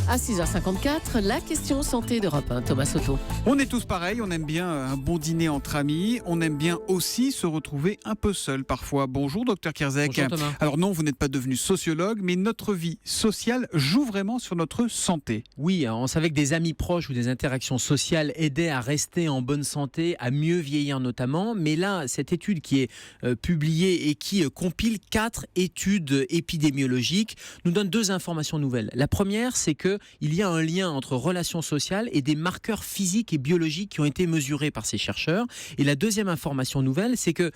À 6h54, la question santé d'Europe 1, Thomas Soto. On est tous pareils, on aime bien un bon dîner entre amis, on aime bien aussi se retrouver un peu seul parfois. Bonjour Dr Kierzek. Bonjour Thomas. Alors non, vous n'êtes pas devenu sociologue, mais notre vie sociale joue vraiment sur notre santé. Oui, on savait que des amis proches ou des interactions sociales aidaient à rester en bonne santé, à mieux vieillir notamment. Mais là, cette étude qui est publiée et qui compile 4 études épidémiologiques nous donne 2 informations nouvelles. La première, c'est qu'il y a un lien entre relations sociales et des marqueurs physiques et biologiques qui ont été mesurés par ces chercheurs. Et la deuxième information nouvelle, c'est que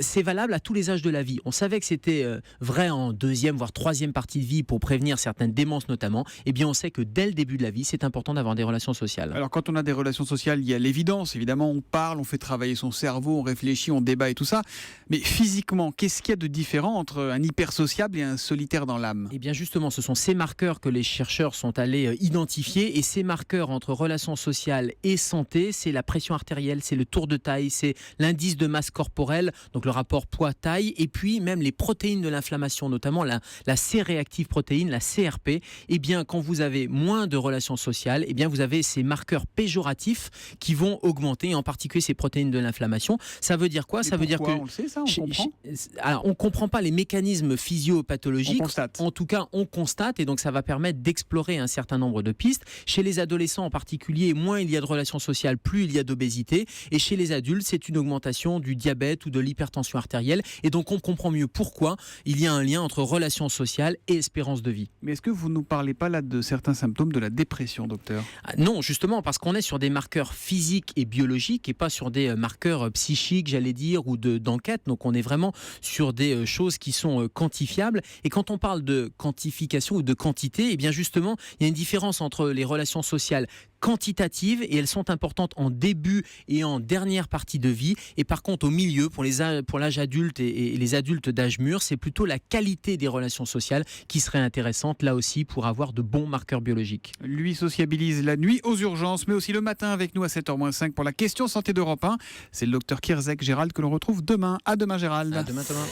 c'est valable à tous les âges de la vie. On savait que c'était vrai en 2e, voire 3e partie de vie pour prévenir certaines démences notamment. Eh bien, on sait que dès le début de la vie, c'est important d'avoir des relations sociales. Alors quand on a des relations sociales, il y a l'évidence. Évidemment, on parle, on fait travailler son cerveau, on réfléchit, on débat et tout ça. Mais physiquement, qu'est-ce qu'il y a de différent entre un hypersociable et un solitaire dans l'âme ? Eh bien justement, ce sont ces marqueurs que les chercheurs sont allés identifier. Et ces marqueurs entre relations sociales et santé, c'est la pression artérielle, c'est le tour de taille, c'est l'indice de masse corporelle, donc le rapport poids-taille, et puis même les protéines de l'inflammation, notamment la C-réactive protéine, la CRP. Eh bien, quand vous avez moins de relations sociales, eh bien vous avez ces marqueurs péjoratifs qui vont augmenter, en particulier ces protéines de l'inflammation. Ça veut dire quoi ? Mais ça veut dire que on le sait, ça, on comprend. Alors, on ne comprend pas les mécanismes physiopathologiques. On constate. En tout cas, on constate, et donc ça va permettre d'explorer un certain nombre de pistes. Chez les adolescents en particulier, moins il y a de relations sociales, plus il y a d'obésité. Et chez les adultes, c'est une augmentation du diabète ou de l'hypertension artérielle. Et donc, on comprend mieux pourquoi il y a un lien entre relations sociales et espérance de vie. Mais est-ce que vous ne nous parlez pas là de certains symptômes de la dépression, docteur ? Non, justement, parce qu'on est sur des marqueurs physiques et biologiques et pas sur des marqueurs psychiques, j'allais dire, ou d'enquête. Donc, on est vraiment sur des choses qui sont quantifiables. Et quand on parle de quantification ou de quantité, eh bien justement, il y a une différence entre les relations sociales quantitatives, et elles sont importantes en début et en dernière partie de vie. Et par contre, au milieu, pour l'âge adulte et les adultes d'âge mûr, c'est plutôt la qualité des relations sociales qui serait intéressante, là aussi, pour avoir de bons marqueurs biologiques. Lui sociabilise la nuit aux urgences, mais aussi le matin avec nous à 7h-5 pour la question santé d'Europe 1. C'est le docteur Kierzek, Gérald, que l'on retrouve demain. À demain, Gérald. À demain, Thomas.